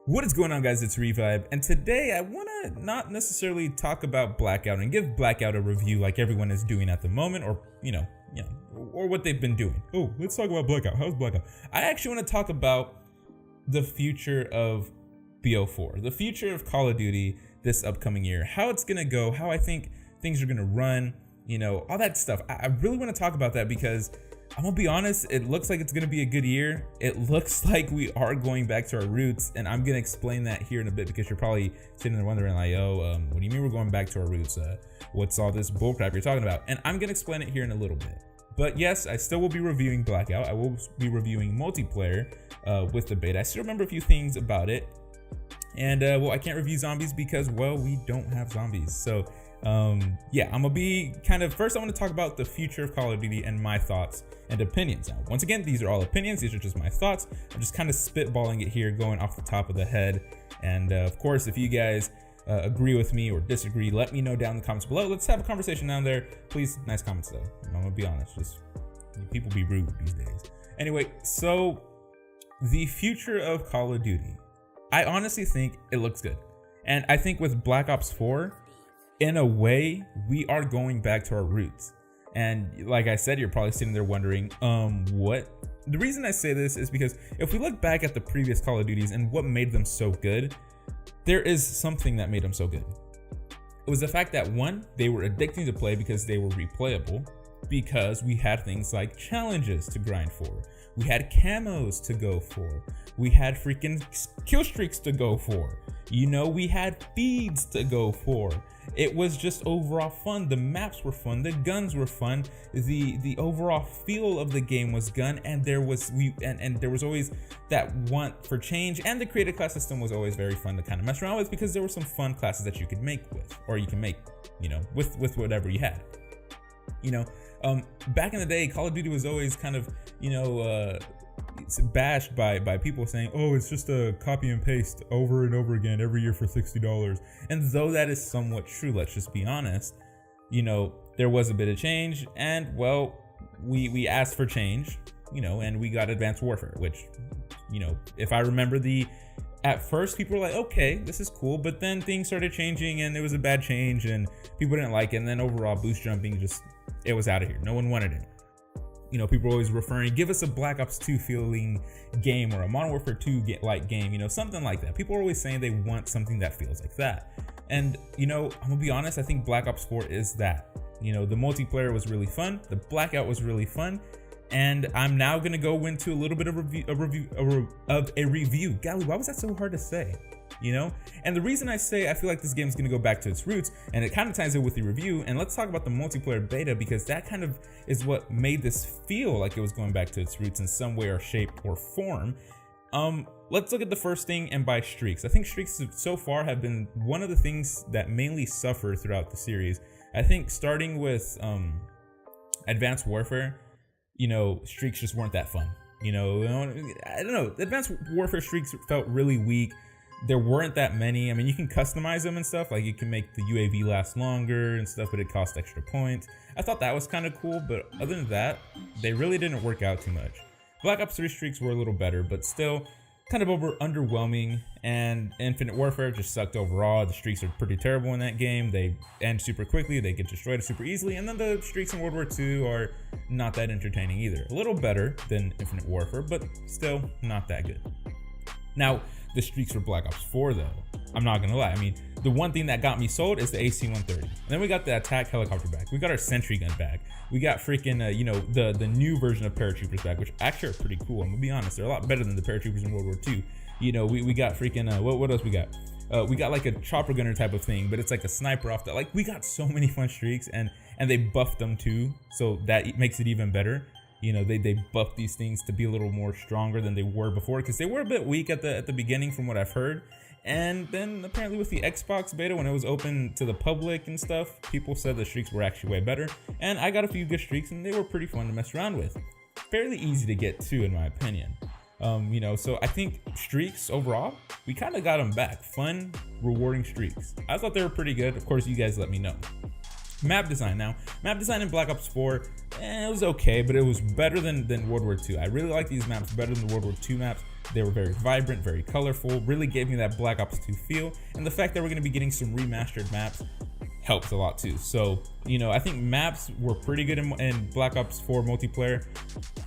What is going on, guys? It's Revibe, and today I want to not necessarily talk about Blackout and give Blackout a review like everyone is doing at the moment, or or what they've been doing. Oh, let's talk about Blackout. How's Blackout? I actually want to talk about the future of BO4, the future of Call of Duty this upcoming year, how it's gonna go, how I think things are gonna run, all that stuff. I really want to talk about that because I'm gonna be honest, it looks like it's gonna be a good year. It looks like we are going back to our roots, and I'm gonna explain that here in a bit because you're probably sitting there wondering like, what do you mean we're going back to our roots? What's all this bullcrap you're talking about? And I'm gonna explain it here in a little bit. But yes, I still will be reviewing Blackout. I will be reviewing multiplayer with the beta. I still remember a few things about it. And I can't review zombies because, we don't have zombies. So I'm gonna be first I want to talk about the future of Call of Duty and my thoughts and opinions. Now, once again, these are all opinions, these are just my thoughts. I'm just kind of spitballing it here, going off the top of the head. And of course, if you guys agree with me or disagree, let me know down in the comments below. Let's have a conversation down there, please. Nice comments though. I'm gonna be honest, just people be rude these days. Anyway, so the future of Call of Duty, I honestly think it looks good. And I think with Black Ops 4, in a way, we are going back to our roots. And like I said, you're probably sitting there wondering, what? The reason I say this is because if we look back at the previous Call of Duties and what made them so good, there is something that made them so good. It was the fact that, one, they were addicting to play because they were replayable, because we had things like challenges to grind for. We had camos to go for. We had freaking kill streaks to go for. We had feeds to go for. It was just overall fun. The maps were fun. The guns were fun. The overall feel of the game was gun, and there was there was always that want for change. And the creative class system was always very fun to kind of mess around with because there were some fun classes that you could make with, or you can make, with whatever you had. Back in the day, Call of Duty was always kind of, bashed by people saying, oh, it's just a copy and paste over and over again every year for $60. And though that is somewhat true, let's just be honest, there was a bit of change, and we asked for change, and we got Advanced Warfare, which, if I remember, at first people were like, okay, this is cool, but then things started changing and it was a bad change and people didn't like it, and then overall boost jumping it was out of here. No one wanted it. People are always referring, give us a Black Ops 2 feeling game or a Modern Warfare 2 like game, something like that. People are always saying they want something that feels like that. And, I'm gonna be honest, I think Black Ops 4 is that. The multiplayer was really fun. The Blackout was really fun. And I'm now gonna go into a little bit of a review. Golly, why was that so hard to say? And the reason I say I feel like this game is going to go back to its roots, and it kind of ties in with the review, and let's talk about the multiplayer beta, because that kind of is what made this feel like it was going back to its roots in some way or shape or form. Let's look at the first thing and buy streaks. I think streaks so far have been one of the things that mainly suffer throughout the series. I think starting with Advanced Warfare, streaks just weren't that fun. I don't know. Advanced Warfare streaks felt really weak. There weren't that many. I mean, you can customize them and stuff. Like, you can make the UAV last longer and stuff, but it costs extra points. I thought that was kind of cool, but other than that, they really didn't work out too much. Black Ops 3 streaks were a little better, but still kind of underwhelming. And Infinite Warfare just sucked overall. The streaks are pretty terrible in that game. They end super quickly. They get destroyed super easily. And then the streaks in World War II are not that entertaining either. A little better than Infinite Warfare, but still not that good. Now, the streaks for Black Ops 4 though, I'm not gonna lie. I mean, the one thing that got me sold is the AC-130. And then we got the attack helicopter back. We got our sentry gun back. We got freaking, the new version of paratroopers back, which actually are pretty cool. I'm gonna be honest, they're a lot better than the paratroopers in World War II. We got freaking, what else we got? We got like a chopper gunner type of thing, but it's like a sniper off that. Like, we got so many fun streaks, and they buffed them too, so that makes it even better. They buffed these things to be a little more stronger than they were before, because they were a bit weak at the beginning from what I've heard. And then apparently with the Xbox beta, when it was open to the public and stuff, people said the streaks were actually way better. And I got a few good streaks, and they were pretty fun to mess around with. Fairly easy to get to, in my opinion. So I think streaks overall, we kind of got them back. Fun, rewarding streaks. I thought they were pretty good. Of course, you guys let me know. Map design. Now, map design in Black Ops 4, it was okay, but it was better than World War II. I really like these maps better than the World War II maps. They were very vibrant, very colorful, really gave me that Black Ops 2 feel. And the fact that we're going to be getting some remastered maps helps a lot too. So, you know, I think maps were pretty good in Black Ops 4 multiplayer.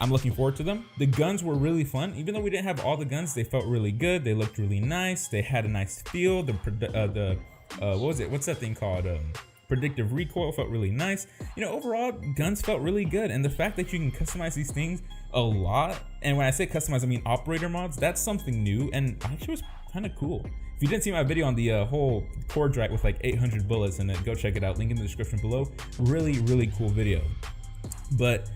I'm looking forward to them. The guns were really fun. Even though we didn't have all the guns, they felt really good. They looked really nice. They had a nice feel. What was it? What's that thing called? Predictive recoil felt really nice. You know, overall, guns felt really good. And the fact that you can customize these things a lot, and when I say customize, I mean operator mods, that's something new and actually was kind of cool. If you didn't see my video on the whole core drive with like 800 bullets in it, go check it out, link in the description below. Really cool video. But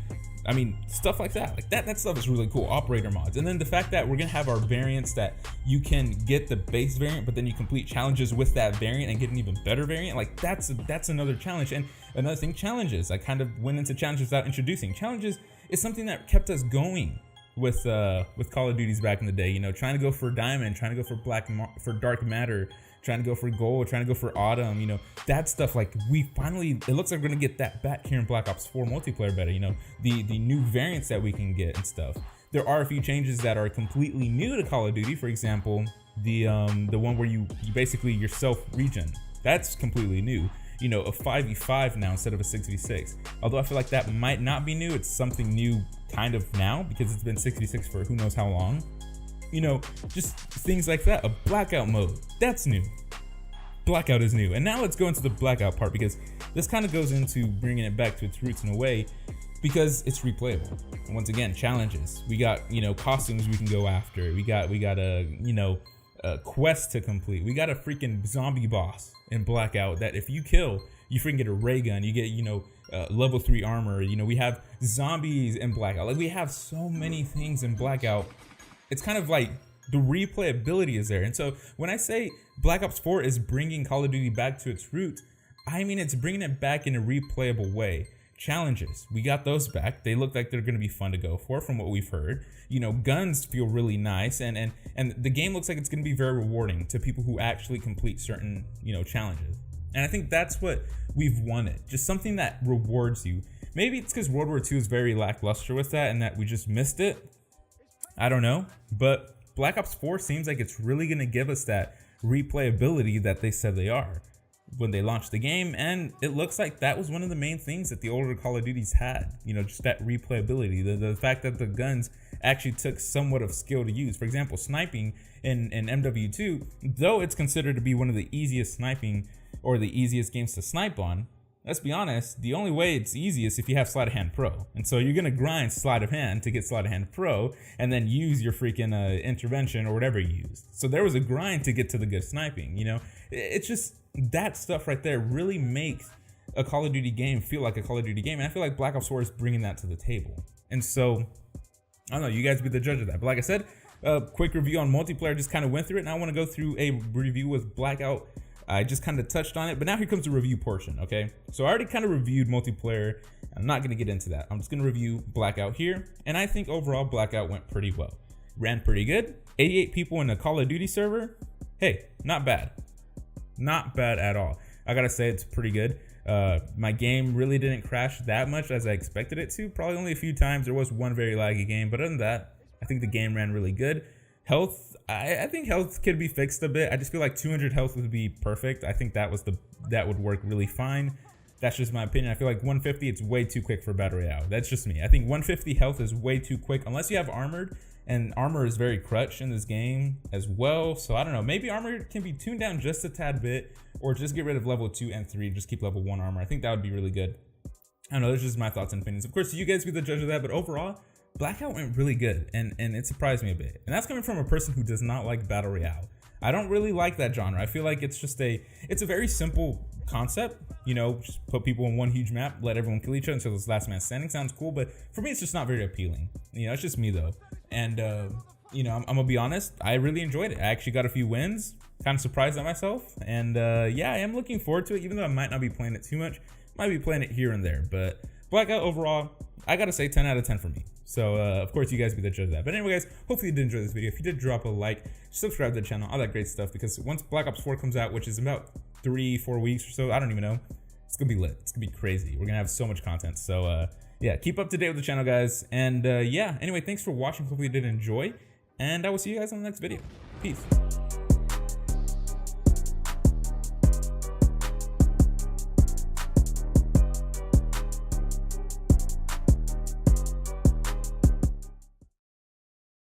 I mean, stuff like that stuff is really cool. Operator mods. And then the fact that we're gonna have our variants, that you can get the base variant, but then you complete challenges with that variant and get an even better variant. Like that's another challenge. And another thing, challenges. I kind of went into challenges without introducing. Challenges is something that kept us going with Call of Duty's back in the day. You know, trying to go for Diamond, trying to go for Dark Matter, trying to go for Gold, trying to go for Autumn, you know, that stuff. Like we finally, it looks like we're gonna get that back here in Black Ops 4 multiplayer better, you know, the new variants that we can get and stuff. There are a few changes that are completely new to Call of Duty. For example, the one where you basically yourself regen. That's completely new. You know, a 5v5 now instead of a 6v6. Although I feel like that might not be new, it's something new kind of now because it's been 6v6 for who knows how long. You know, just things like that. A blackout mode, that's new. Blackout is new. And now let's go into the blackout part, because this kind of goes into bringing it back to its roots in a way, because it's replayable. And once again, challenges. We got, you know, costumes we can go after. We got a, you know, a quest to complete. We got a freaking zombie boss in Blackout that if you kill, you freaking get a ray gun. You get, you know, level 3 armor. You know, we have zombies in Blackout. Like we have so many things in Blackout. It's kind of like the replayability is there. And so when I say Black Ops 4 is bringing Call of Duty back to its roots, I mean it's bringing it back in a replayable way. Challenges, we got those back. They look like they're going to be fun to go for from what we've heard. You know, guns feel really nice, and the game looks like it's going to be very rewarding to people who actually complete certain, you know, challenges. And I think that's what we've wanted, just something that rewards you. Maybe it's because World War II is very lackluster with that and that we just missed it. I don't know, but Black Ops 4 seems like it's really going to give us that replayability that they said they are when they launched the game. And it looks like that was one of the main things that the older Call of Duties had, you know, just that replayability, the fact that the guns actually took somewhat of skill to use. For example, sniping in MW2, though it's considered to be one of the easiest sniping or the easiest games to snipe on, let's be honest, the only way it's easiest if you have Sleight of Hand Pro. And so you're going to grind Sleight of Hand to get Sleight of Hand Pro and then use your freaking intervention or whatever you used. So there was a grind to get to the good sniping, you know. It's just that stuff right there really makes a Call of Duty game feel like a Call of Duty game. And I feel like Black Ops 4 is bringing that to the table. And so, I don't know, you guys be the judge of that. But like I said, a quick review on multiplayer, just kind of went through it. And I want to go through a review with Blackout. I just kind of touched on it, but now here comes the review portion, okay? So I already kind of reviewed multiplayer. I'm not going to get into that. I'm just going to review Blackout here. And I think overall Blackout went pretty well. Ran pretty good. 88 people in a Call of Duty server. Hey, not bad. Not bad at all. I got to say it's pretty good. My game really didn't crash that much as I expected it to. Probably only a few times. There was one very laggy game, but other than that, I think the game ran really good. Health, I think health could be fixed a bit. I just feel like 200 health would be perfect. I think that would work really fine. That's just my opinion. I feel like 150, it's way too quick for Battle Royale. That's just me. I think 150 health is way too quick unless you have armored, and armor is very crutch in this game as well. So I don't know, maybe armor can be tuned down just a tad bit, or just get rid of level 2 and 3, just keep level 1 armor. I think that would be really good. I don't know, those are just my thoughts and opinions. Of course, you guys be the judge of that, but overall, Blackout went really good, and it surprised me a bit. And that's coming from a person who does not like Battle Royale. I don't really like that genre. I feel like it's just it's a very simple concept, you know, just put people in one huge map, let everyone kill each other until it's last man standing. Sounds cool, but for me, it's just not very appealing. You know, it's just me though. And, you know, I'm gonna be honest, I really enjoyed it. I actually got a few wins, kind of surprised at myself. And yeah, I am looking forward to it, even though I might not be playing it too much. Might be playing it here and there, but Blackout overall, I gotta say 10 out of 10 for me. So, of course, you guys be the judge of that. But anyway, guys, hopefully you did enjoy this video. If you did, drop a like, subscribe to the channel, all that great stuff. Because once Black Ops 4 comes out, which is about 3-4 weeks or so, I don't even know. It's gonna be lit. It's gonna be crazy. We're gonna have so much content. So yeah, keep up to date with the channel, guys. And yeah, anyway, thanks for watching. Hopefully you did enjoy, and I will see you guys on the next video. Peace.